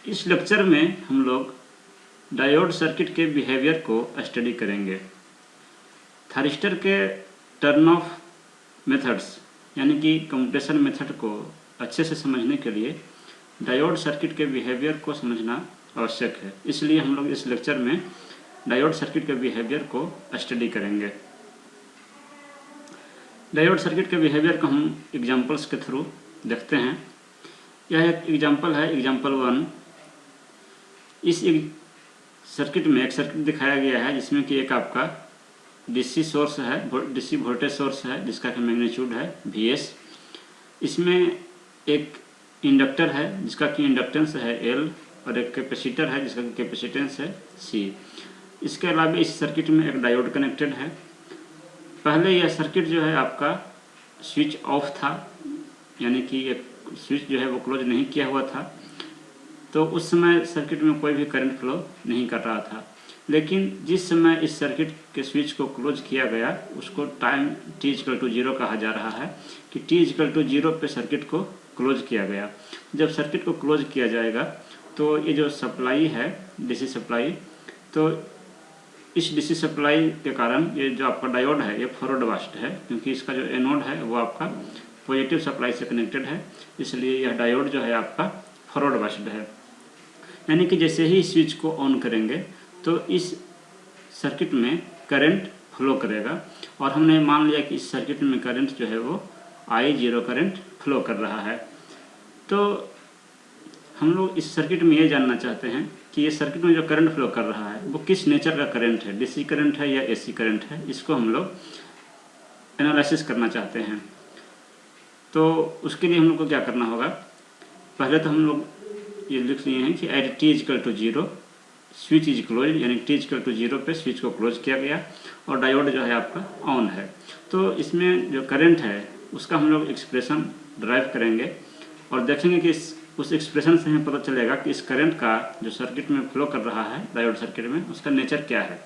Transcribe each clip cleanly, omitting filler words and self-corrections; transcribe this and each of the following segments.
इस लेक्चर में हम लोग डायोड सर्किट के बिहेवियर को स्टडी करेंगे। थारिस्टर के टर्न ऑफ मेथड्स यानी कि कम्यूटेशन मेथड को अच्छे से समझने के लिए डायोड सर्किट के बिहेवियर को समझना आवश्यक है। इसलिए हम लोग इस लेक्चर में डायोड सर्किट के बिहेवियर को स्टडी करेंगे। डायोड सर्किट के बिहेवियर को हम एग्जाम्पल्स के थ्रू देखते हैं। यह एक एग्जाम्पल है, एग्जाम्पल 1। इस सर्किट में एक सर्किट दिखाया गया है जिसमें कि एक आपका डीसी सोर्स है, डीसी वोल्टेज सोर्स है जिसका कि मैग्नीट्यूड है Vs। इसमें एक इंडक्टर है जिसका कि इंडक्टेंस है L और एक कैपेसिटर है जिसका कि कैपेसिटेंस है C। इसके अलावा इस सर्किट में एक डायोड कनेक्टेड है। पहले यह सर्किट जो है आपका स्विच ऑफ था, यानी कि एक स्विच जो है वो क्लोज नहीं किया हुआ था, तो उस समय सर्किट में कोई भी करंट फ्लो नहीं कर रहा था। लेकिन जिस समय इस सर्किट के स्विच को क्लोज किया गया उसको टाइम t=0 कहा जा रहा है कि t=0 पे सर्किट को क्लोज किया गया। जब सर्किट को क्लोज किया जाएगा तो ये जो सप्लाई है डीसी सप्लाई, तो इस डीसी सप्लाई के कारण ये जो आपका डायोड है ये फॉरवर्ड बायस्ड है, क्योंकि इसका जो एनोड है वो आपका पॉजिटिव सप्लाई से कनेक्टेड है, इसलिए यह डायोड जो है आपका फॉरवर्ड बायस्ड है। यानी कि जैसे ही स्विच को ऑन करेंगे तो इस सर्किट में करंट फ्लो करेगा, और हमने मान लिया कि इस सर्किट में करंट जो है वो I0 करंट फ्लो कर रहा है। तो हम लोग इस सर्किट में ये जानना चाहते हैं कि ये सर्किट में जो करंट फ्लो कर रहा है वो किस नेचर का करंट है, डीसी करंट है या एसी करंट है। इसको हम लोग एनालिसिस करना चाहते हैं। तो उसके लिए हम लोग को क्या करना होगा, पहले तो हम लोग ये लिख लिए हैं कि eight t=0 switch is close, यानी t=0 पे स्विच को क्लोज किया गया और डायोड जो है आपका ऑन है। तो इसमें जो करंट है उसका हम लोग एक्सप्रेशन ड्राइव करेंगे और देखेंगे कि उस एक्सप्रेशन से हमें पता चलेगा कि इस करंट का जो सर्किट में फ्लो कर रहा है डायोड सर्किट में उसका नेचर क्या है।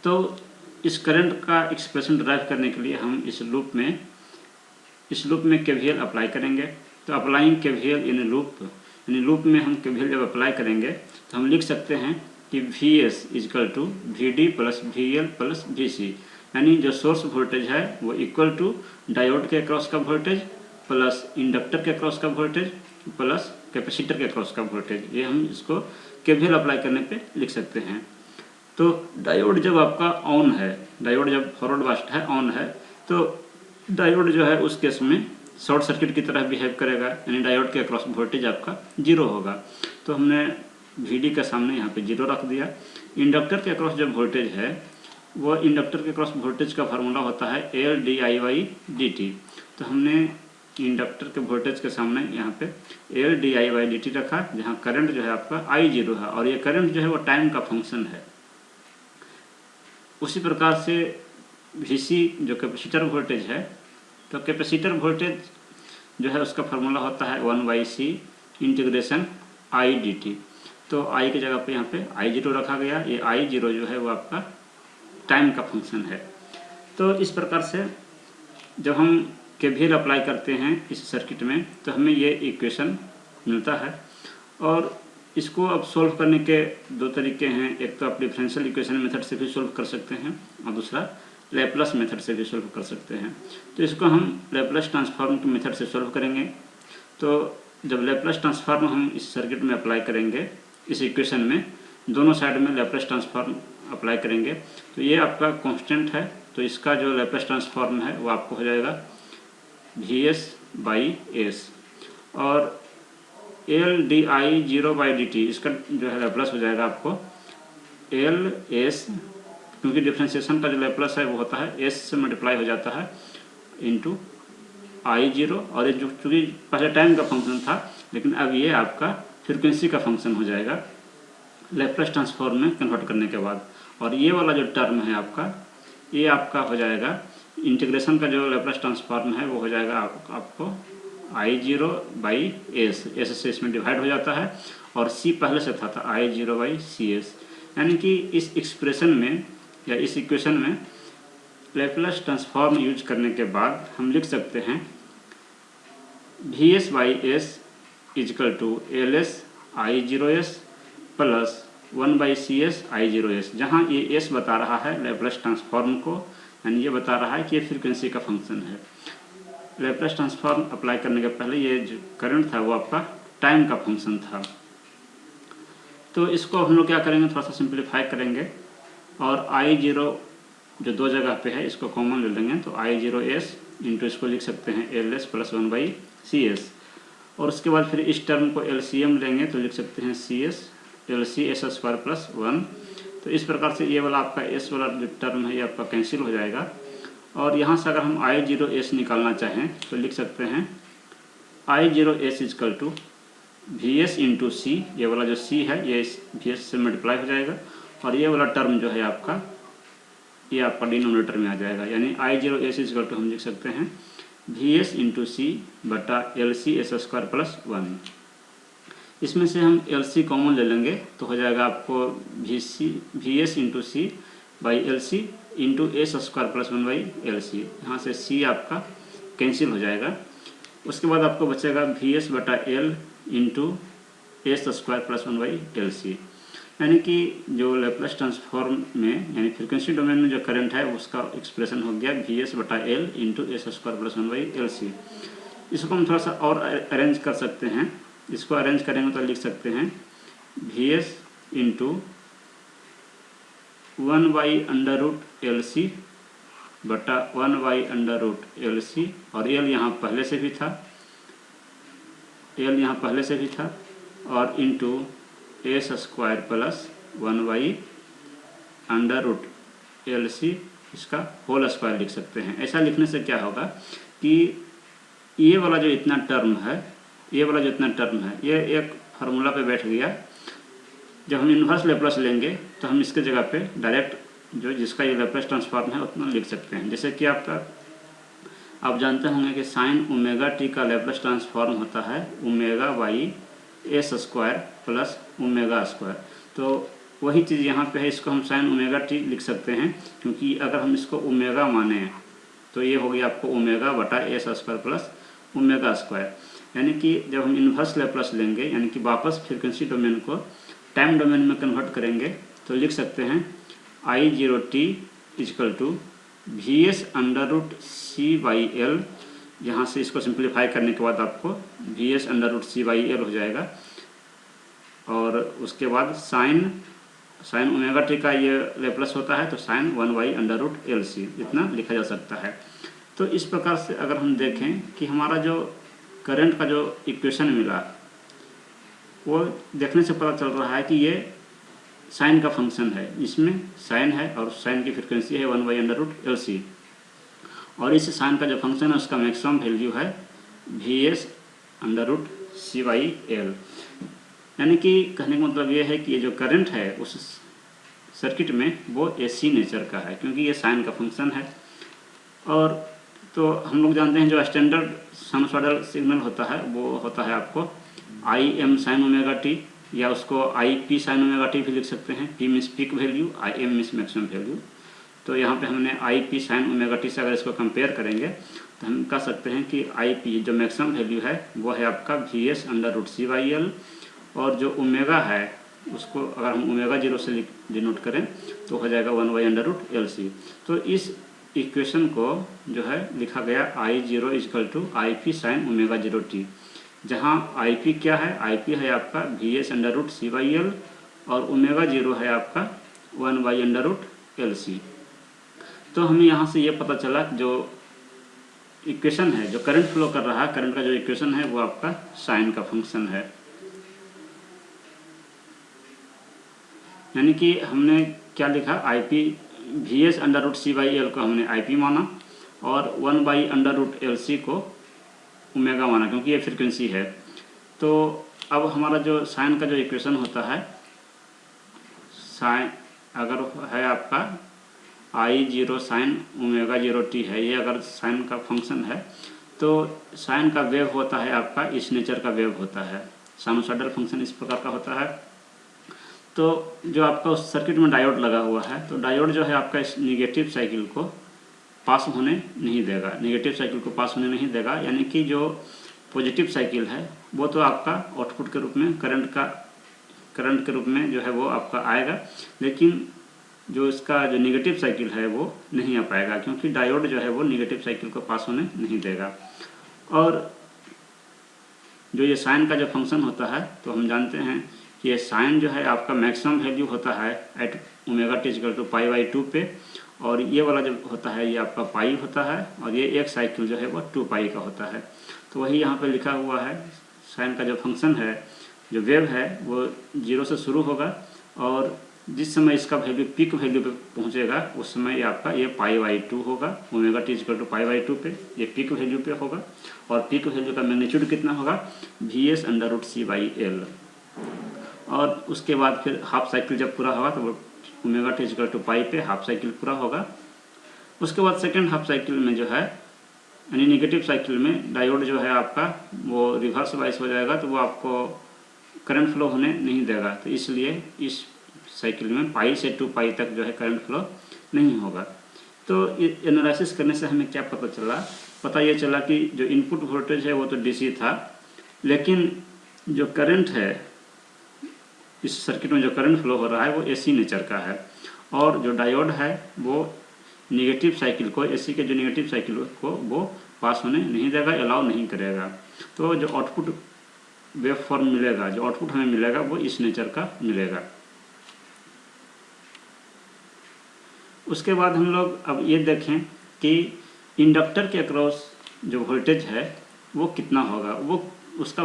तो इस करंट का एक्सप्रेशन ड्राइव करने के लिए हम इस लूप में KVL अप्लाई करेंगे। तो अप्लाइंग KVL इन लूप, यानी लूप में हम KVL जब अप्लाई करेंगे तो हम लिख सकते हैं कि Vs=VD + VL + VC, यानी जो सोर्स वोल्टेज है वो इक्वल टू डायोड के अक्रॉस का वोल्टेज प्लस इंडक्टर के अक्रॉस का वोल्टेज प्लस कैपेसिटर के अक्रॉस का वोल्टेज। ये हम इसको KVL अप्लाई करने पे लिख सकते हैं। तो डायोड जब आपका ऑन है, डायोड जब फॉरवर्ड बायस्ड है ऑन है, तो डायोड जो है उस केस में शॉर्ट सर्किट की तरह बिहेव करेगा, यानी डायोड के अक्रॉस वोल्टेज आपका 0 होगा। तो हमने VD के सामने यहाँ पे 0 रख दिया। इंडक्टर के अक्रॉस जो वोल्टेज है वो इंडक्टर के अक्रॉस वोल्टेज का फार्मूला होता है L/di/dt। तो हमने इंडक्टर के वोल्टेज के सामने यहाँ पे L/di/dt रखा, जहाँ करंट जो है आपका I0 है और ये करंट जो है वो टाइम का फंक्शन है। उसी प्रकार से Vc जो कैपेसिटर वोल्टेज है, तो कैपेसिटर वोल्टेज जो है उसका फार्मूला होता है 1/c इंटीग्रेशन I/dt। तो I की जगह पे यहाँ पे I0 रखा गया। ये I0 जो है वो आपका टाइम का फंक्शन है। तो इस प्रकार से जब हम KVL अप्लाई करते हैं इस सर्किट में तो हमें ये इक्वेशन मिलता है, और इसको अब सोल्व करने के दो तरीके हैं। एक तो आप डिफरेंशियल इक्वेशन मेथड से भी सोल्व कर सकते हैं और दूसरा लैप्लस मेथड से भी सोल्व कर सकते हैं। तो इसको हम लैप्लस ट्रांसफॉर्म के मेथड से सोल्व करेंगे। तो जब लैप्लस ट्रांसफॉर्म हम इस सर्किट में अप्लाई करेंगे, इस इक्वेशन में दोनों साइड में लैप्लस ट्रांसफॉर्म अप्लाई करेंगे, तो ये आपका कांस्टेंट है, तो इसका जो लैप्लस ट्रांसफॉर्म है वो आपको हो जाएगा Vs/s, और L/di/0/dt इसका जो है लैप्लस हो जाएगा आपको Ls, क्योंकि डिफ्रेंशिएशन का जो लैप्लस है वो होता है s से मल्टीप्लाई हो जाता है इंटू I0, और ये जो चूँकि पहले टाइम का फंक्शन था लेकिन अब ये आपका फ्रीक्वेंसी का फंक्शन हो जाएगा लैप्लस ट्रांसफॉर्म में कन्वर्ट करने के बाद। और ये वाला जो टर्म है आपका, ये आपका हो जाएगा इंटीग्रेशन का जो लैप्लस ट्रांसफॉर्म है वो हो जाएगा आपको I0/s, s से इसमें डिवाइड हो जाता है, और c पहले से था I0/cs। यानी कि इस एक्सप्रेशन में या इस इक्वेशन में लैप्लस ट्रांसफॉर्म यूज करने के बाद हम लिख सकते हैं Vs/s = Ls I0s plus 1/CS I0s, जहाँ ये S बता रहा है लैप्लास ट्रांसफॉर्म को, यानी ये बता रहा है कि ये फ्रीक्वेंसी का फंक्शन है। लैप्लास ट्रांसफॉर्म अप्लाई करने के पहले ये जो करंट था वो आपका टाइम का फंक्शन था। तो इसको हम लोग क्या करेंगे, थोड़ा सा सिंप्लीफाई करेंगे और I0 जो दो जगह पे है इसको कॉमन ले लेंगे, तो I0s इंटू इसको लिख सकते हैं LS प्लस 1/CS, और उसके बाद फिर इस टर्म को LCM लेंगे तो लिख सकते हैं CS LC S² प्लस 1। तो इस प्रकार से ये वाला आपका S वाला जो टर्म है ये आपका कैंसिल हो जाएगा, और यहाँ से अगर हम I0s निकालना चाहें तो लिख सकते हैं I0s is equal to VS into C, ये वाला जो C है ये VS से मल्टीप्लाई हो जाएगा, और ये वाला टर्म जो है आपका ये आपका डिनोमिनेटर में आ जाएगा, यानी I0s इजकल टू हम लिख सकते हैं VS इंटू C बटा LC S² प्लस 1। इसमें से हम LC कॉमन ले लेंगे तो हो जाएगा आपको VS into C by LC into S² plus 1/LC, यहाँ से C आपका कैंसिल हो जाएगा। उसके बाद आपको बचेगा VS बटा L into S² plus 1/LC, यानी कि जो लैप्लास ट्रांसफॉर्म में यानी फ्रीक्वेंसी डोमेन में जो करंट है उसका एक्सप्रेशन हो गया VS बटा L into S² plus 1/LC। इसको हम थोड़ा सा और अरेंज कर सकते हैं, इसको अरेंज करेंगे तो लिख सकते हैं VS इंटू 1/√LC बटा 1/√LC, और L यहाँ पहले से भी था, और इंटू S² प्लस 1/√LC इसका होल स्क्वायर लिख सकते हैं। ऐसा लिखने से क्या होगा कि ये वाला जो इतना टर्म है ये एक फार्मूला पे बैठ गया। जब हम इन्वर्स लैप्लास लेंगे तो हम इसके जगह पे डायरेक्ट जो जिसका ये लैप्लास ट्रांसफॉर्म है उतना लिख सकते हैं। जैसे कि आप जानते होंगे कि साइन ओमेगा टी का लैप्लास ट्रांसफॉर्म होता है ω/S² प्लस ω²। तो वही चीज़ यहाँ पे है, इसको हम साइन ओमेगा टी लिख सकते हैं, क्योंकि अगर हम इसको ओमेगा माने तो ये हो गया आपको ω/S² प्लस ω²। यानी कि जब हम इन्वर्स लैप्लास लेंगे यानी कि वापस फ्रीक्वेंसी डोमेन को टाइम डोमेन में कन्वर्ट करेंगे तो लिख सकते हैं I0t इजकल टू VS√C/L, यहाँ से इसको सिंप्लीफाई करने के बाद आपको VS√C/L हो जाएगा, और उसके बाद साइन ओमेगा टी का ये लैप्लास होता है तो साइन 1/√LC इतना लिखा जा सकता है। तो इस प्रकार से अगर हम देखें कि हमारा जो करंट का जो इक्वेशन मिला वो देखने से पता चल रहा है कि ये साइन का फंक्शन है, इसमें साइन है और साइन की फ्रीक्वेंसी है 1/√LC, और इस साइन का जो फंक्शन है उसका मैक्सिमम वैल्यू है VS√C/L। यानी कि कहने का मतलब ये है कि ये जो करंट है उस सर्किट में वो AC नेचर का है, क्योंकि ये साइन का फंक्शन है। और तो हम लोग जानते हैं जो स्टैंडर्ड साइनसॉइडल सिग्नल होता है वो होता है आपको IM sin ω t, या उसको IP sin ω t भी लिख सकते हैं। P means peak value, IM means maximum value. तो यहाँ पे हमने IP sin ω t से अगर इसको कंपेयर करेंगे तो हम कह सकते हैं कि IP जो मैक्सिमम वैल्यू है वो है आपका VS√C/L, और जो ओमेगा है उसको अगर हम ω0 से डिनोट करें तो हो जाएगा 1/√LC। तो इस इक्वेशन को जो है लिखा गया I0 is equal to IP sin ω0t, जहाँ IP क्या है, IP है आपका VS√C/L और ω0 है आपका 1/√LC। तो हमें यहाँ से ये पता चला जो इक्वेशन है, जो करंट फ्लो कर रहा है, करंट का जो इक्वेशन है वो आपका साइन का फंक्शन है। यानी कि हमने क्या लिखा, IP VS√C/L को हमने IP माना और 1/√LC को ओमेगा माना, क्योंकि ये फ्रीक्वेंसी है। तो अब हमारा जो साइन का जो इक्वेशन होता है, साइन अगर है आपका I0 sin ω0t है, ये अगर साइन का फंक्शन है तो साइन का वेव होता है आपका इस नेचर का वेव होता है, साइनसॉइडल फंक्शन इस प्रकार का होता है। तो जो आपका उस सर्किट में डायोड लगा हुआ है तो डायोड जो है आपका इस निगेटिव साइकिल को पास होने नहीं देगा, यानी कि जो पॉजिटिव साइकिल है वो तो आपका आउटपुट के रूप में करंट के रूप में जो है वो आपका आएगा, लेकिन जो इसका जो निगेटिव साइकिल है वो नहीं आ पाएगा, क्योंकि डायोड जो है वो निगेटिव साइकिल को पास होने नहीं देगा। और जो ये साइन का जो फंक्शन होता है, तो हम जानते हैं कि ये साइन जो है आपका मैक्सिमम वैल्यू होता है at omega t equal to pi by 2 पे, और ये वाला जो होता है ये आपका पाई होता है, और ये एक साइकिल जो है वो 2 पाई का होता है। तो वही यहाँ पे लिखा हुआ है, साइन का जो फंक्शन है, जो वेव है वो 0 से शुरू होगा, और जिस समय इसका वैल्यू पीक वैल्यू पे पहुँचेगा उस समय ये आपका ये पाई बाई 2 होगा, omega t equal to pi by 2 पे ये पीक वैल्यू पे होगा। और पीक वैल्यू का मैग्नीट्यूड कितना होगा, VS under root C by L. और उसके बाद फिर हाफ साइकिल जब पूरा होगा तो ओमेगा टी इक्वल टू पाई पे हाफ साइकिल पूरा होगा। उसके बाद सेकेंड हाफ साइकिल में जो है यानी निगेटिव साइकिल में डायोड जो है आपका वो रिवर्स वाइस हो जाएगा, तो वो आपको करंट फ्लो होने नहीं देगा। तो इसलिए इस साइकिल में पाई से 2 पाई तक जो है करंट फ्लो नहीं होगा। तो एनालिसिस करने से हमें क्या पता ये चला कि जो इनपुट वोल्टेज है वो तो डीसी था, लेकिन जो करंट है इस सर्किट में जो करंट फ्लो हो रहा है वो एसी नेचर का है, और जो डायोड है वो निगेटिव साइकिल को, एसी के जो निगेटिव साइकिल को वो पास होने नहीं देगा, अलाउ नहीं करेगा। तो जो आउटपुट वेव फॉर्म मिलेगा, जो आउटपुट हमें मिलेगा वो इस नेचर का मिलेगा। उसके बाद हम लोग अब ये देखें कि इंडक्टर के अक्रॉस जो वोल्टेज है वो कितना होगा, वो उसका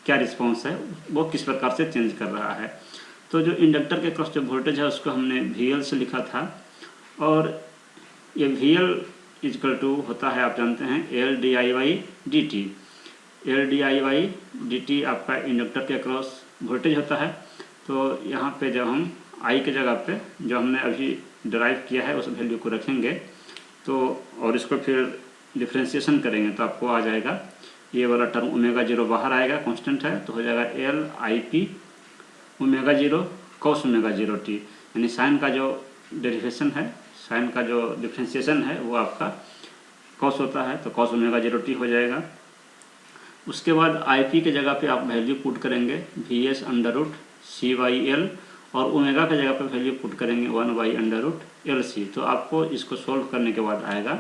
क्या रिस्पॉन्स है, वो किस प्रकार से चेंज कर रहा है। तो जो इंडक्टर के अक्रॉस जो वोल्टेज है उसको हमने VL से लिखा था, और ये VL इक्वल टू होता है, आप जानते हैं, LdI/dt। LdI/dt आपका इंडक्टर के अक्रॉस वोल्टेज होता है। तो यहाँ पे जब हम I के जगह पे जो हमने अभी डिराइव किया है उस वैल्यू को रखेंगे तो, और इसको फिर डिफ्रेंशिएशन करेंगे तो आपको आ जाएगा ये वाला टर्म ओमेगा 0 बाहर आएगा, कांस्टेंट है, तो हो जाएगा LIP omega 0 cos omega 0t, यानी साइन का जो डेरिवेशन है, साइन का जो डिफ्रेंशिएशन है वो आपका कॉस होता है, तो कॉस ओमेगा 0t हो जाएगा। उसके बाद IP के जगह पे आप वैल्यू पुट करेंगे VS under root C by L, और ओमेगा के जगह पे वैल्यू पुट करेंगे 1 बाई अंडर रूट LC। तो आपको इसको सोल्व करने के बाद आएगा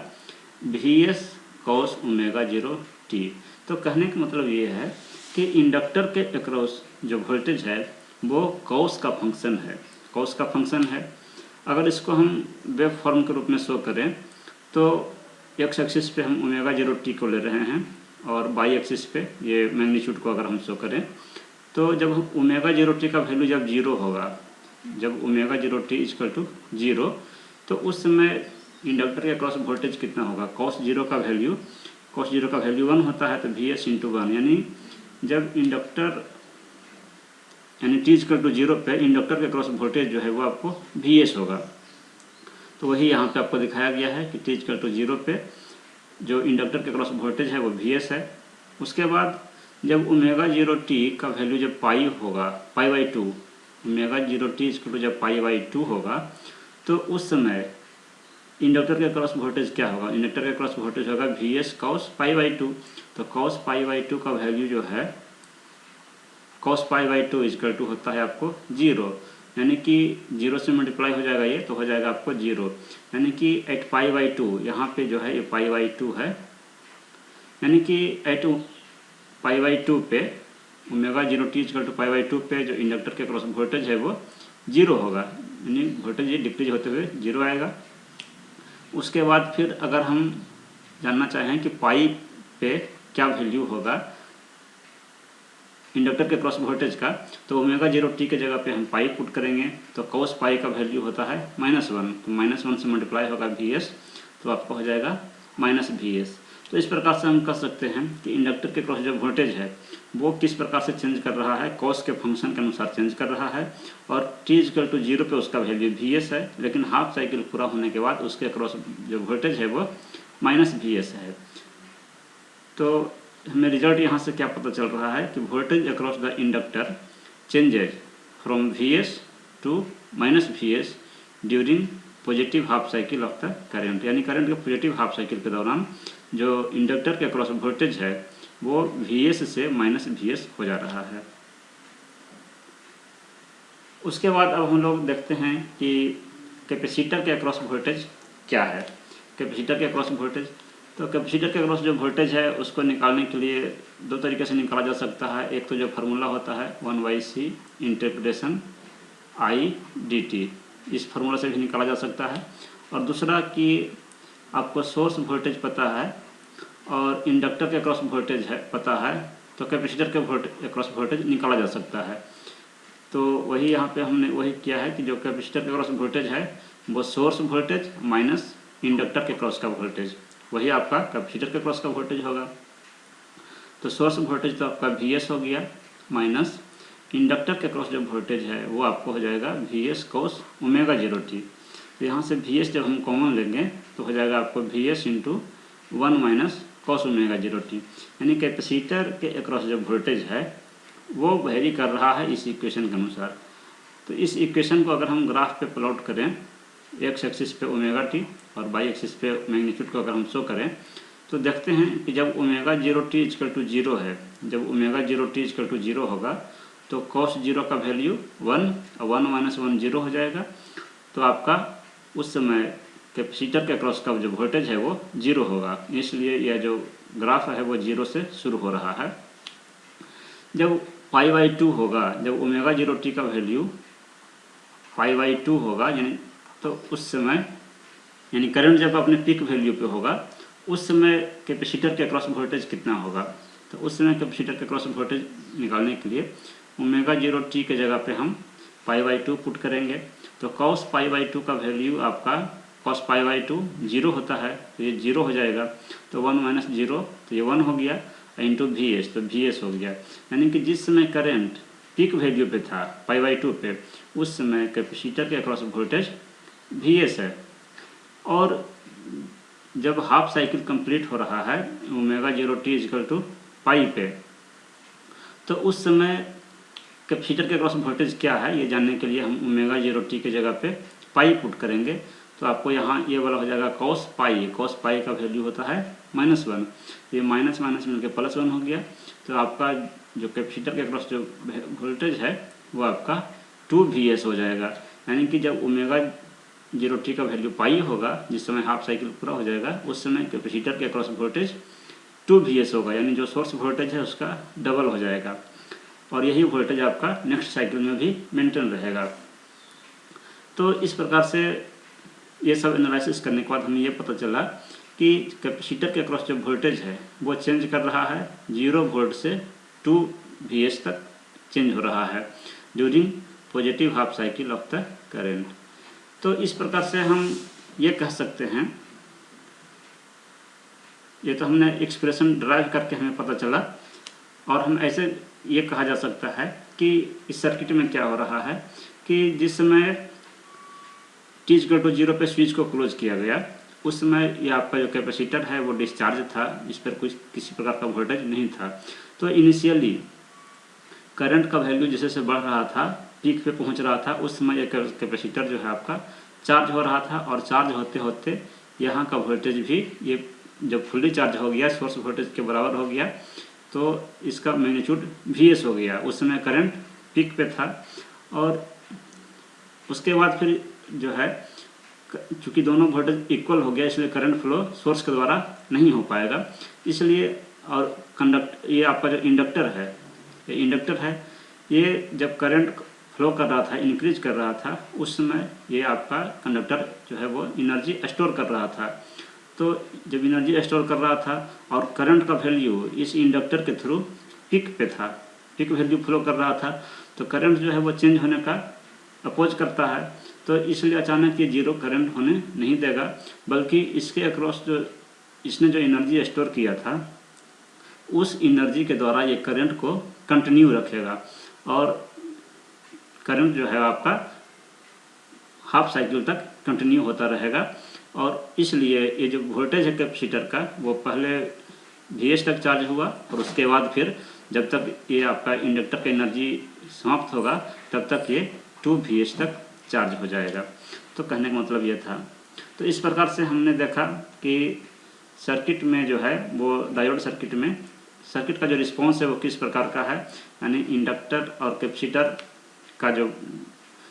VS कॉस ओमेगा 0t। तो कहने का मतलब ये है कि इंडक्टर के अक्रॉस जो वोल्टेज है वो कॉस का फंक्शन है, कॉस का फंक्शन है। अगर इसको हम वेव फॉर्म के रूप में शो करें तो एक्स एक्सिस पे हम ओमेगा 0t को ले रहे हैं, और बाई एक्सिस पे ये मैग्नीट्यूड को अगर हम शो करें तो जब ओमेगा 0t का वैल्यू जब 0 होगा, जब ओमेगा 0t इक्वल टू 0, तो उस समय इंडक्टर के अक्रॉस वोल्टेज कितना होगा, कॉस 0 का वैल्यू 1 होता है, तो VS इंटू 1, यानी जब इंडक्टर यानी t इक्वल टू 0 पे इंडक्टर के अक्रॉस वोल्टेज जो है वो आपको VS होगा। तो वही यहाँ पे आपको दिखाया गया है कि t इक्वल टू 0 पे जो इंडक्टर के अक्रॉस वोल्टेज है वो VS है। उसके बाद जब ओमेगा 0t का वैल्यू जब पाई होगा, pi by 2, omega 0t equal to जब पाई बाई 2 होगा, तो उस समय इंडक्टर के क्रॉस वोल्टेज क्या होगा, इंडक्टर के क्रॉस वोल्टेज होगा VS कॉस पाई बाई 2। तो कॉस पाई बाई 2 का वैल्यू जो है cos pi by 2 equal to होता है आपको 0, यानी कि 0 से मल्टीप्लाई हो जाएगा ये, तो हो जाएगा आपको 0, यानी कि एट पाई बाई 2, यहाँ पे जो है ये पाई बाई 2 है, यानी कि एट पाई बाई 2 पे omega 0t equal to pi by 2 पे जो इंडक्टर के क्रॉस वोल्टेज है वो 0 होगा, यानी वोल्टेज ये डिक्रीज होते हुए 0 आएगा। उसके बाद फिर अगर हम जानना चाहें कि पाई पे क्या वैल्यू होगा इंडक्टर के क्रॉस वोल्टेज का, तो ओमेगा 0t के जगह पे हम पाई पुट करेंगे, तो कॉस पाई का वैल्यू होता है -1, तो -1 से मल्टीप्लाई होगा VS, तो आपको हो जाएगा -VS। तो इस प्रकार से हम कह सकते हैं कि इंडक्टर के क्रॉस जो वोल्टेज है वो किस प्रकार से चेंज कर रहा है, कॉस के फंक्शन के अनुसार चेंज कर रहा है, और t इक्वल टू 0 पे उसका वैल्यू VS है, लेकिन हाफ साइकिल पूरा होने के बाद उसके क्रॉस जो वोल्टेज है वो -VS है। तो हमें रिजल्ट यहाँ से क्या पता चल रहा है कि voltage across the inductor changes from VS to -VS during positive half cycle of the current, यानी करंट के पॉजिटिव हाफ साइकिल के दौरान जो इंडक्टर के अक्रॉस वोल्टेज है वो Vs से माइनस Vs हो जा रहा है। उसके बाद अब हम लोग देखते हैं कि कैपेसिटर के अक्रॉस वोल्टेज क्या है। कैपेसिटर के अक्रॉस वोल्टेज, तो कैपेसिटर के अक्रॉस जो वोल्टेज है उसको निकालने के लिए दो तरीके से निकाला जा सकता है। एक तो जो फार्मूला होता है 1/c integration I D T, इस फार्मूला से भी निकाला जा सकता है। और दूसरा कि आपको सोर्स वोल्टेज पता है और इंडक्टर के अक्रॉस वोल्टेज है पता है, तो कैपेसिटर के अक्रॉस वोल्टेज निकाला जा सकता है। तो वही यहाँ पे हमने वही किया है कि जो कैपेसिटर के अक्रॉस वोल्टेज है वो सोर्स वोल्टेज माइनस इंडक्टर के क्रॉस का वोल्टेज, वही आपका कैपेसिटर के क्रॉस का वोल्टेज होगा। तो सोर्स वोल्टेज तो आपका Vs हो गया माइनस इंडक्टर के क्रॉस जो वोल्टेज है वो आपको हो जाएगा Vs cos ओमेगा 0t। तो यहाँ से Vs जब हम कॉमन लेंगे तो हो जाएगा आपको Vs into 1 minus cos omega 0t, यानी कैपेसिटर के अक्रॉस जो वोल्टेज है वो वेरी कर रहा है इस इक्वेशन के अनुसार। तो इस इक्वेशन को अगर हम ग्राफ पे प्लॉट करें, एक्स एक्सिस पे ओमेगा टी और वाई एक्सिस पे मैग्नीट्यूड को अगर हम शो करें, तो देखते हैं कि जब ओमेगा 0t इक्वल टू 0 है, जब ओमेगा 0t इक्वल टू 0 होगा तो cos 0 का वैल्यू 1 और 1 माइनस 1 0 हो जाएगा। तो आपका उस समय कैपेसिटर के अक्रॉस का जो वोल्टेज है वो 0 होगा, इसलिए यह जो ग्राफ है वो 0 से शुरू हो रहा है। जब π/2 होगा, जब ओमेगा 0t का वैल्यू π/2 होगा यानी, तो उस समय यानी करंट जब अपने पीक वैल्यू पे होगा उस समय कैपेसिटर के अक्रॉस वोल्टेज कितना होगा। तो उस समय कैपेसिटर के अक्रॉस वोल्टेज निकालने के लिए ओमेगा 0t के जगह पे हम π/2 पुट करेंगे। तो cos π/2 का वैल्यू आपका cos π/2 0 होता है, तो ये 0 हो जाएगा। तो 1 माइनस 0 तो ये 1 हो गया इंटू Vs, तो Vs हो गया। यानी कि जिस समय करंट पीक वैल्यू पे था π/2 पे, उस समय कैपेसिटर के अक्रॉस वोल्टेज Vs है। और जब हाफ साइकिल कंप्लीट हो रहा है ओमेगा 0t इक्वल टू पाई पे, तो उस समय कैपेसिटर के अक्रॉस वोल्टेज क्या है ये जानने के लिए हम ओमेगा 0t के जगह पे पाई पुट करेंगे। तो आपको यहाँ ये वाला हो जाएगा cos पाई का वैल्यू होता है -1, ये माइनस माइनस मिलकर +1 हो गया। तो आपका जो कैपेसिटर के अक्रॉस जो वोल्टेज है वो आपका 2Vs हो जाएगा। यानी कि जब ओमेगा 0t का वैल्यू पाई होगा, जिस समय हाफ साइकिल पूरा हो जाएगा, उस समय कैपेसिटर के अक्रॉस वोल्टेज 2Vs होगा, यानी जो सोर्स वोल्टेज है उसका डबल हो जाएगा। और यही वोल्टेज आपका नेक्स्ट साइकिल में भी मेंटेन रहेगा। तो इस प्रकार से ये सब एनालिसिस करने के बाद हमें ये पता चला कि कैपेसिटर के अक्रॉस जो वोल्टेज है वो चेंज कर रहा है 0 वोल्ट से 2Vs तक चेंज हो रहा है during positive half cycle of the current. तो इस प्रकार से हम ये कह सकते हैं, ये तो हमने एक्सप्रेशन ड्राइव करके हमें पता चला, और हम ऐसे ये कहा जा सकता है कि इस सर्किट में क्या हो रहा है कि जिस समय t = 0 पे स्विच को क्लोज किया गया, उस समय ये आपका जो कैपेसिटर है वो डिस्चार्ज था, इस पर कुछ किसी प्रकार का वोल्टेज नहीं था। तो इनिशियली करंट का वैल्यू जैसे से बढ़ रहा था, पीक पे पहुंच रहा था, उस समय एक कैपेसिटर जो है आपका चार्ज हो रहा था, और चार्ज होते होते यहाँ का वोल्टेज भी ये जब फुल्ली चार्ज हो गया, सोर्स वोल्टेज के बराबर हो गया, तो इसका मैग्नीट्यूड Vs हो गया। उस समय करंट पीक पे था, और उसके बाद फिर जो है चूँकि दोनों वोल्टेज इक्वल हो गया, इसलिए करंट फ्लो सोर्स के द्वारा नहीं हो पाएगा, इसलिए और ये आपका जो इंडक्टर है, ये इंडक्टर है, ये जब करंट फ्लो कर रहा था, इंक्रीज कर रहा था, उस समय ये आपका कंडक्टर जो है वो एनर्जी स्टोर कर रहा था। तो जब एनर्जी स्टोर कर रहा था और करंट का वैल्यू इस इंडक्टर के थ्रू पीक पे था, पीक वैल्यू फ्लो कर रहा था, तो करंट जो है वो चेंज होने का अपोज करता है। तो इसलिए अचानक ये 0 करंट होने नहीं देगा, बल्कि इसके अक्रॉस जो इसने जो एनर्जी स्टोर किया था उस एनर्जी के द्वारा ये करंट को कंटिन्यू रखेगा, और करंट जो है आपका हाफ साइकिल तक कंटिन्यू होता रहेगा। और इसलिए ये जो वोल्टेज है कैपेसिटर का वो पहले Vs तक चार्ज हुआ, और उसके बाद फिर जब तक ये आपका इंडक्टर का एनर्जी समाप्त होगा तब तक ये 2Vs तक चार्ज हो जाएगा। तो कहने का मतलब ये था। तो इस प्रकार से हमने देखा कि सर्किट में जो है वो डायोड सर्किट में सर्किट का जो रिस्पॉन्स है वो किस प्रकार का है, यानी इंडक्टर और कैपेसिटर का जो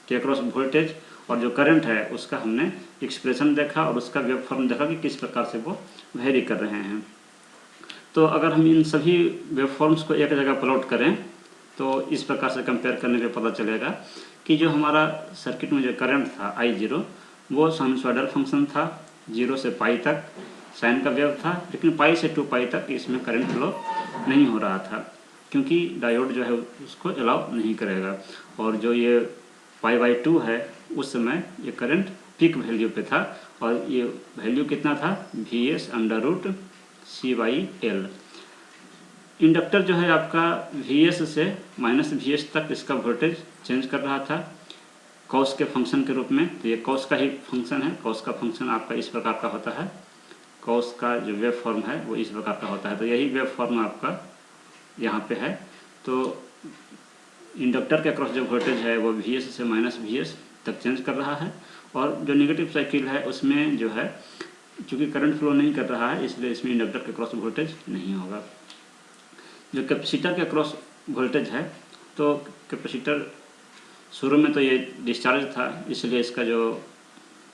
के अक्रॉस वोल्टेज और जो करंट है उसका हमने एक्सप्रेशन देखा और उसका वेव फॉर्म देखा कि किस प्रकार से वो वेरी कर रहे हैं। तो अगर हम इन सभी वेव फॉर्म्स को एक जगह प्लॉट करें तो इस प्रकार से कंपेयर करने पे पता चलेगा कि जो हमारा सर्किट में जो करंट था I0 वो साइनसॉइडल फंक्शन था, 0 से पाई तक साइन का वेव था, लेकिन पाई से 2 पाई तक इसमें करंट फ्लो नहीं हो रहा था क्योंकि डायोड जो है उसको अलाउ नहीं करेगा। और जो ये π/2 है उस समय ये करंट पीक वैल्यू पे था और ये वैल्यू कितना था, Vs√C/L। इंडक्टर जो है आपका Vs से -Vs तक इसका वोल्टेज चेंज कर रहा था कॉस के फंक्शन के रूप में। तो ये कॉस का ही फंक्शन है, कॉस का फंक्शन आपका इस प्रकार का होता है, कॉस का जो वेव फॉर्म है वो इस प्रकार का होता है। तो यही वेव फॉर्म आपका यहाँ पे है। तो इंडक्टर के अक्रॉस जो वोल्टेज है वो Vs से -Vs तक चेंज कर रहा है और जो नेगेटिव साइकिल है उसमें जो है चूँकि करंट फ्लो नहीं कर रहा है इसलिए इसमें इंडक्टर के अक्रॉस वोल्टेज नहीं होगा। जो कैपेसिटर के अक्रॉस वोल्टेज है तो कैपेसिटर शुरू में तो ये डिस्चार्ज था इसलिए इसका जो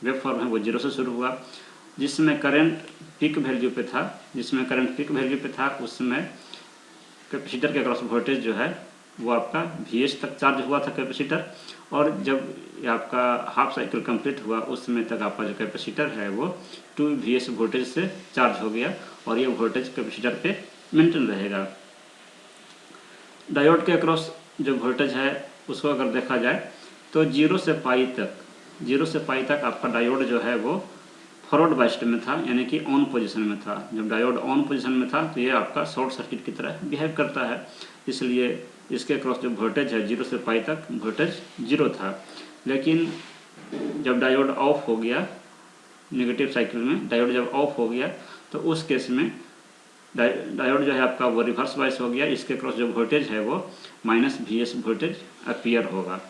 वेव फॉर्म है वो 0 से शुरू हुआ, जिसमें करंट पीक वैल्यू पे था उस समय कैपेसिटर के अक्रॉस वोल्टेज जो है वो आपका Vs तक चार्ज हुआ था कैपेसिटर, और जब आपका हाफ साइकिल कंप्लीट हुआ उस समय तक आपका जो कैपेसिटर है वो 2Vs वोल्टेज से चार्ज हो गया और ये वोल्टेज कैपेसिटर पे मेंटेन रहेगा। डायोड के अक्रॉस जो वोल्टेज है उसको अगर देखा जाए तो 0 से पाई तक आपका डायोड जो है वो फॉरवर्ड बाइस्ड में था, यानी कि ऑन पोजीशन में था। जब डायोड ऑन पोजीशन में था तो ये आपका शॉर्ट सर्किट की तरह बिहेव करता है, इसलिए इसके अक्रॉस जो वोल्टेज है 0 से पाई तक वोल्टेज 0 था। लेकिन जब डायोड ऑफ हो गया, नेगेटिव साइकिल में डायोड जब ऑफ हो गया तो उस केस में डायोड जो है आपका वो रिवर्स बाइस हो गया, इसके क्रॉस जो वोल्टेज है वो -Vs वोल्टेज अपीयर होगा।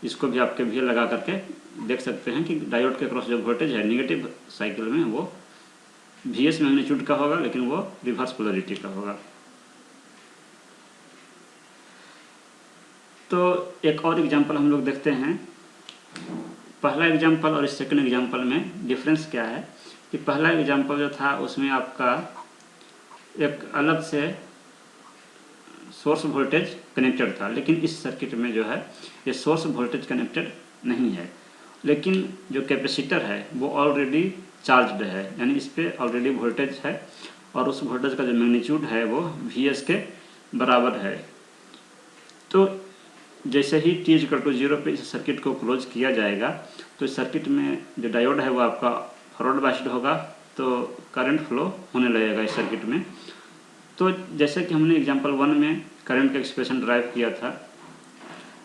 इसको भी आप KVL लगा करके देख सकते हैं कि डायोड के क्रॉस जो वोल्टेज है नेगेटिव साइकिल में वो Vs मैग्नीट्यूड का होगा लेकिन वो रिवर्स पोलरिटी का होगा। तो एक और एग्जांपल हम लोग देखते हैं। पहला एग्जांपल और इस सेकंड एग्जांपल में डिफरेंस क्या है कि पहला एग्जांपल जो था उसमें आपका एक अलग से सोर्स वोल्टेज कनेक्टेड था, लेकिन इस सर्किट में जो है ये सोर्स वोल्टेज कनेक्टेड नहीं है, लेकिन जो कैपेसिटर है वो ऑलरेडी चार्ज्ड है, यानी इस पर ऑलरेडी वोल्टेज है और उस वोल्टेज का जो मैग्नीट्यूड है वो Vs के बराबर है। तो जैसे ही t=0 पे इस सर्किट को क्लोज किया जाएगा तो इस सर्किट में जो डायोड है वो आपका फॉरवर्ड बाइस्ड होगा तो करंट फ्लो होने लगेगा इस सर्किट में। तो जैसे कि हमने एग्जांपल 1 में करंट का एक्सप्रेशन ड्राइव किया था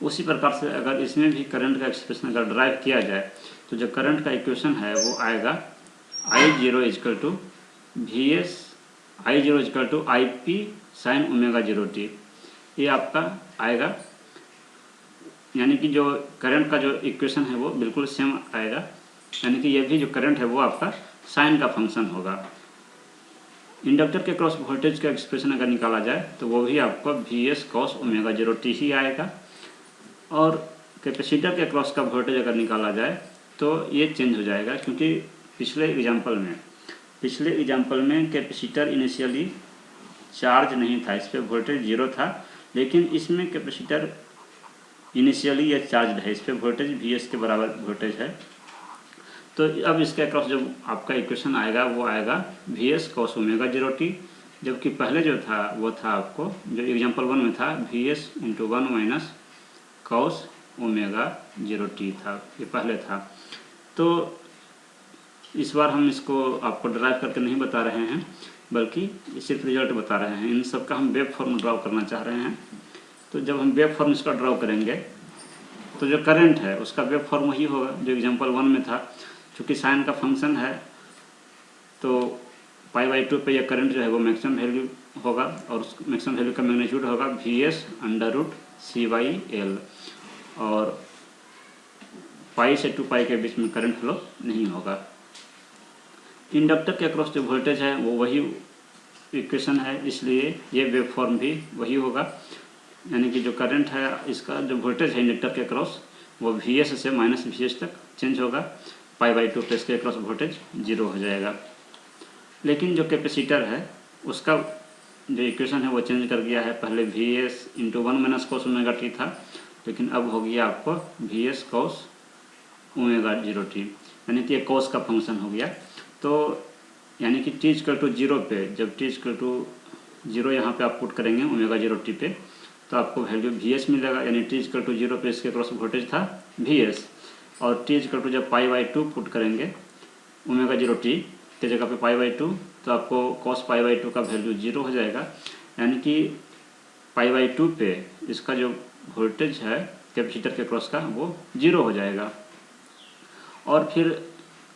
उसी प्रकार से अगर इसमें भी करंट का एक्सप्रेशन अगर ड्राइव किया जाए तो जो करंट का इक्वेशन है वो आएगा I0 Ip sin ω0t, ये आपका आएगा, यानी कि जो करंट का जो इक्वेशन है वो बिल्कुल सेम आएगा, यानी कि ये भी जो करंट है वो आपका साइन का फंक्शन होगा। इंडक्टर के क्रॉस वोल्टेज का एक्सप्रेशन अगर निकाला जाए तो वो भी आपको Vs cos ω0t ही आएगा, और कैपेसिटर के क्रॉस का वोल्टेज अगर निकाला जाए तो ये चेंज हो जाएगा क्योंकि पिछले एग्जांपल में कैपेसिटर इनिशियली चार्ज नहीं था, इस पर वोल्टेज 0 था, लेकिन इसमें कैपेसिटर इनिशियली ये चार्ज है, इस पर वोल्टेज Vs के बराबर वोल्टेज है। तो अब इसके अक्रॉस जो आपका इक्वेशन आएगा वो आएगा Vs cos ω0t, जबकि पहले जो था वो था आपको जो एग्जांपल 1 में था Vs × 1 - cos ω0t था, ये पहले था। तो इस बार हम इसको आपको ड्राइव करके नहीं बता रहे हैं बल्कि सिर्फ रिजल्ट बता रहे हैं। इन सब का हम वेव फॉर्म ड्राउ करना चाह रहे हैं। तो जब हम वेव फॉर्म इसका ड्राउ करेंगे तो जो करंट है उसका वेव फॉर्म वही होगा जो एग्जांपल 1 में था। चूँकि साइन का फंक्शन है तो π/2 पे यह करंट जो है वो मैक्सिमम वैल्यू होगा और उस मैक्सिमम वैल्यू का मैग्नीट्यूड होगा Vs√C/L, और पाई से 2 के बीच में करंट फ्लो नहीं होगा। इंडक्टर के अक्रॉस जो वोल्टेज है वो वही इक्वेशन है, इसलिए ये वेव फॉर्म भी वही होगा, यानी कि जो करंट है इसका जो वोल्टेज है इंडक्टर के क्रॉस वो Vs से माइनस Vs तक चेंज होगा, π/2 पे इसके क्रॉस वोल्टेज 0 हो जाएगा। लेकिन जो कैपेसिटर है उसका जो इक्वेशन है वो चेंज कर गया है, पहले Vs × 1 - cos ωt था, लेकिन अब हो गया आपको Vs cos ω0t, यानी कि ये cos का फंक्शन हो गया। तो यानी कि t = 0 पे, जब t = 0 यहाँ पे आप पुट करेंगे ω0t पे, तो आपको वैल्यू Vs मिलेगा, यानी t = 0 पे इसके क्रॉस वोल्टेज था Vs, और t = जब π/2 पुट करेंगे ω0t के जगह पे π/2, तो आपको cos π/2 का वैल्यू 0 हो जाएगा, यानी कि π/2 पे इसका जो वोल्टेज है कैपेसिटर के क्रॉस का वो 0 हो जाएगा। और फिर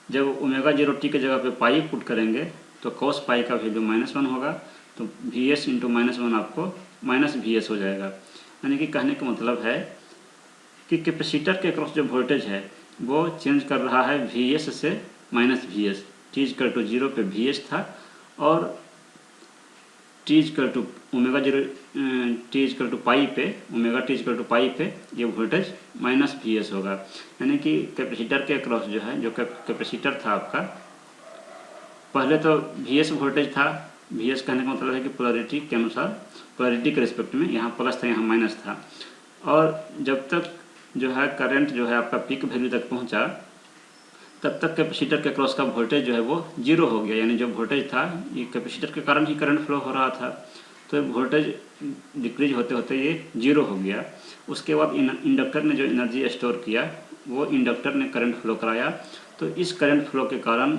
जब ω0t के जगह पे पाई पुट करेंगे तो cos पाई का वैल्यू -1 होगा, तो Vs × -1 आपको -Vs हो जाएगा। यानी कि कहने का मतलब है कि कैपेसिटर के क्रॉस जो वोल्टेज है वो चेंज कर रहा है Vs से -Vs। t = 0 पे Vs था और t = पाई पे ω पे ये वोल्टेज -Vs होगा, यानी कि कैपेसिटर के क्रॉस जो है, जो कैपेसिटर था आपका, पहले तो Vs वोल्टेज था। Vs कहने का मतलब है कि पोलैरिटी के अनुसार, पोलैरिटी के रिस्पेक्ट में, यहाँ प्लस था यहाँ माइनस था, और जब तक जो है करंट जो है आपका पीक वैल्यू तक पहुँचा तब तक कैपेसिटर के क्रॉस का वोल्टेज जो है वो 0 हो गया, यानी जो वोल्टेज था ये कैपेसिटर के कारण ही करंट फ्लो हो रहा था, तो वोल्टेज डिक्रीज होते होते ये 0 हो गया। उसके बाद इंडक्टर ने जो एनर्जी स्टोर किया वो इंडक्टर ने करंट फ्लो कराया, तो इस करंट फ्लो के कारण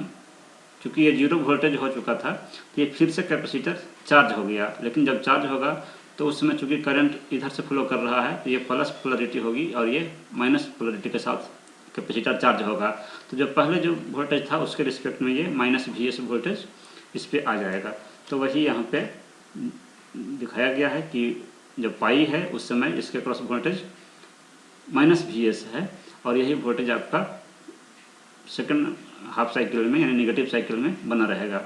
चूँकि ये 0 वोल्टेज हो चुका था तो ये फिर से कैपेसिटर चार्ज हो गया, लेकिन जब चार्ज होगा तो उस समय चूँकि करंट इधर से फ्लो कर रहा है तो ये प्लस पोलैरिटी होगी और ये माइनस पोलैरिटी के साथ कैपेसिटर चार्ज होगा, तो जो पहले जो वोल्टेज था उसके रिस्पेक्ट में ये -Vs वोल्टेज इस पर आ जाएगा। तो वही यहाँ पे दिखाया गया है कि जब पाई है उस समय इसके क्रॉस वोल्टेज -Vs है, और यही वोल्टेज आपका सेकंड हाफ साइकिल में यानी नेगेटिव साइकिल में बना रहेगा।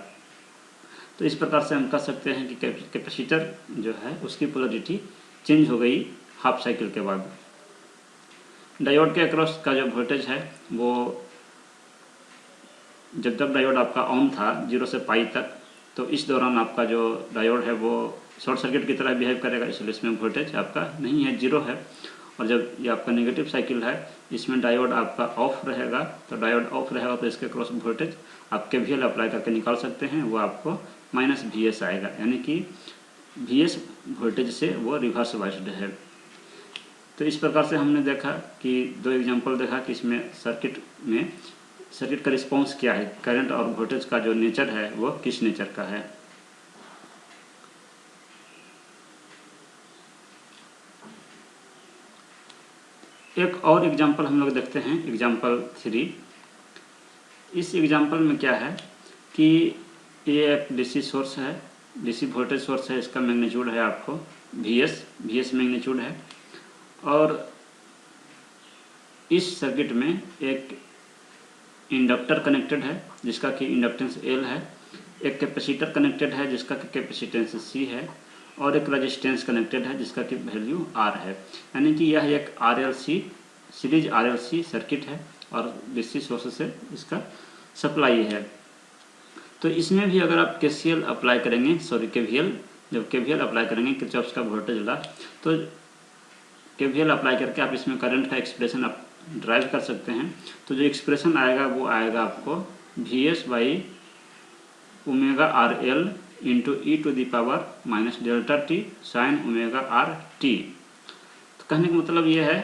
तो इस प्रकार से हम कह सकते हैं कि कैपेसिटर जो है उसकी पोलैरिटी चेंज हो गई हाफ साइकिल के बाद। डायोड के अक्रॉस का जो वोल्टेज है वो जब तक डायोड आपका ऑन था 0 से पाई तक, तो इस दौरान आपका जो डायोड है वो शॉर्ट सर्किट की तरह बिहेव करेगा, इसलिए इसमें वोल्टेज आपका नहीं है, 0 है। और जब ये आपका नेगेटिव साइकिल है इसमें डायोड आपका ऑफ रहेगा, तो डायोड ऑफ रहेगा तो इसके क्रॉस वोल्टेज आप KVL अप्लाई करके निकाल सकते हैं, वो आपको -Vs आएगा, यानी कि Vs वोल्टेज से वो रिवर्स बाइस्ड है। तो इस प्रकार से हमने देखा कि 2 एग्जांपल देखा कि इसमें सर्किट का रिस्पांस क्या है, करंट और वोल्टेज का जो नेचर है वो किस नेचर का है। एक और एग्जांपल हम लोग देखते हैं, एग्जांपल 3। इस एग्जांपल में क्या है कि ये एक डीसी सोर्स है, डीसी वोल्टेज सोर्स है, इसका मैग्नीट्यूड है आपको Vs मैग्नीट्यूड है, और इस सर्किट में एक इंडक्टर कनेक्टेड है जिसका कि इंडक्टेंस L है, एक कैपेसिटर कनेक्टेड है जिसका कि कैपेसिटेंस C है, और एक रेजिस्टेंस कनेक्टेड है जिसका कि वैल्यू R है। यानी कि यह एक RLC सीरीज RLC सर्किट है और डीसी सोर्स से इसका सप्लाई है। तो इसमें भी अगर आप KCL अप्लाई करेंगे, KVL, जब KVL अप्लाई करेंगे किरचॉफ का वोल्टेज लॉ, तो KVL अप्लाई करके आप इसमें करंट का एक्सप्रेशन आप ड्राइव कर सकते हैं। तो जो एक्सप्रेशन आएगा वो आएगा आपको Vs/ωRL × e⁻⁻⁻⁻t sin ωRt। तो कहने का मतलब ये है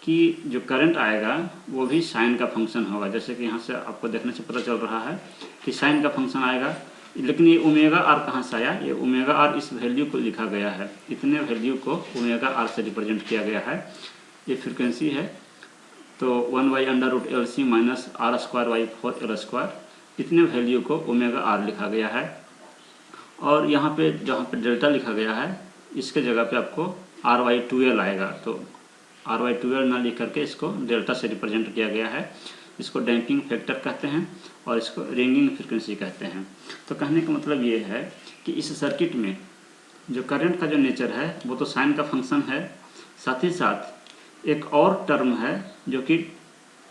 कि जो करंट आएगा वो भी साइन का फंक्शन होगा, जैसे कि यहाँ से आपको देखने से पता चल रहा है कि साइन का फंक्शन आएगा। लेकिन ये ωR कहाँ से आया, ये ωR इस वैल्यू को लिखा गया है, इतने वैल्यू को ωR से रिप्रेजेंट किया गया है, ये फ्रिक्वेंसी है। तो 1/√LC - R²/4L², इतने वैल्यू को ωR लिखा गया है। और यहाँ पे जहाँ पे डेल्टा लिखा गया है इसके जगह पे आपको R/2L आएगा, तो R/2L ना लिख करके इसको डेल्टा से रिप्रेजेंट किया गया है। इसको डैम्पिंग फैक्टर कहते हैं और इसको रिंगिंग फ्रिक्वेंसी कहते हैं। तो कहने का मतलब ये है कि इस सर्किट में जो करंट का जो नेचर है वो तो साइन का फंक्शन है, साथ ही साथ एक और टर्म है जो कि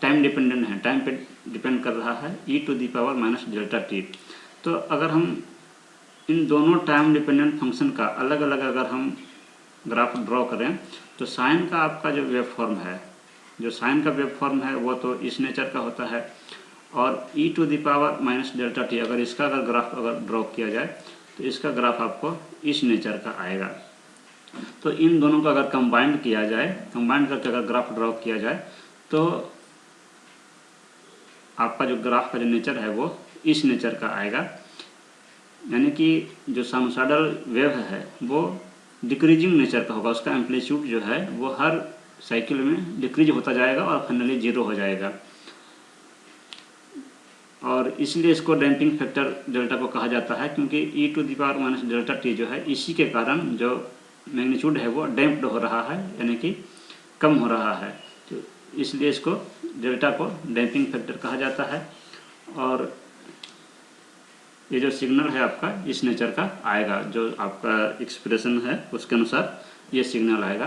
टाइम डिपेंडेंट है, टाइम पे डिपेंड कर रहा है, e⁻⁻∆t। तो अगर हम इन दोनों टाइम डिपेंडेंट फंक्शन का अलग अलग अगर हम ग्राफ ड्रॉ करें तो साइन का आपका जो वेव फॉर्म है, जो साइन का वेव फॉर्म है वो तो इस नेचर का होता है, और e⁻⁻∆t अगर इसका अगर ग्राफ अगर ड्रॉ किया जाए तो इसका ग्राफ आपको इस नेचर का आएगा। तो इन दोनों को अगर कंबाइंड किया जाए, कंबाइंड करके अगर ग्राफ ड्रॉ किया जाए तो आपका जो ग्राफ का जो नेचर है वो इस नेचर का आएगा, यानी कि जो साइनसॉइडल वेव है वो डिक्रीजिंग नेचर का होगा, उसका एम्पलीट्यूड जो है वो हर साइकिल में डिक्रीज होता जाएगा और फाइनली 0 हो जाएगा। और इसलिए इसको डैम्पिंग फैक्टर डेल्टा को कहा जाता है, क्योंकि e⁻⁻∆t जो है इसी के कारण जो मैग्नीट्यूड है वो डैम्प्ड हो रहा है, यानी कि कम हो रहा है, तो इसलिए इसको डेल्टा को डैम्पिंग फैक्टर कहा जाता है। और ये जो सिग्नल है आपका इस नेचर का आएगा, जो आपका एक्सप्रेशन है उसके अनुसार ये सिग्नल आएगा।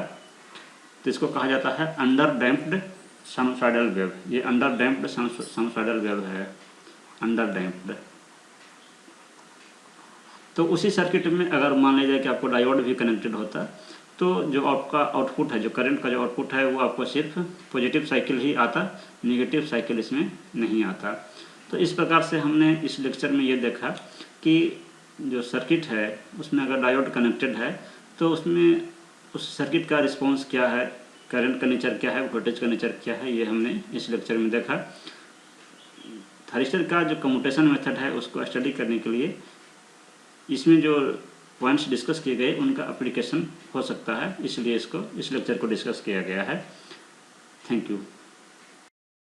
तो इसको कहा जाता है अंडर डैम्प्ड साइनसॉइडल वेव। ये अंडर डैम्प्ड साइनसॉइडल वेव है, अंडर डैम्प्ड। तो उसी सर्किट में अगर मान लीजिए कि आपको डायोड भी कनेक्टेड होता तो जो आपका आउटपुट है, जो करंट का जो आउटपुट है वो आपको सिर्फ पॉजिटिव साइकिल ही आता, नेगेटिव साइकिल इसमें नहीं आता। तो इस प्रकार से हमने इस लेक्चर में ये देखा कि जो सर्किट है उसमें अगर डायोड कनेक्टेड है तो उसमें उस सर्किट का रिस्पॉन्स क्या है, करंट का नेचर क्या है, वोल्टेज का नेचर क्या है, ये हमने इस लेक्चर में देखा। थायरिस्टर का जो कम्यूटेशन मेथड है उसको स्टडी करने के लिए इसमें जो पॉइंट्स डिस्कस किए गए उनका एप्लीकेशन हो सकता है, इसलिए इसको इस लेक्चर को डिस्कस किया गया है। Thank you.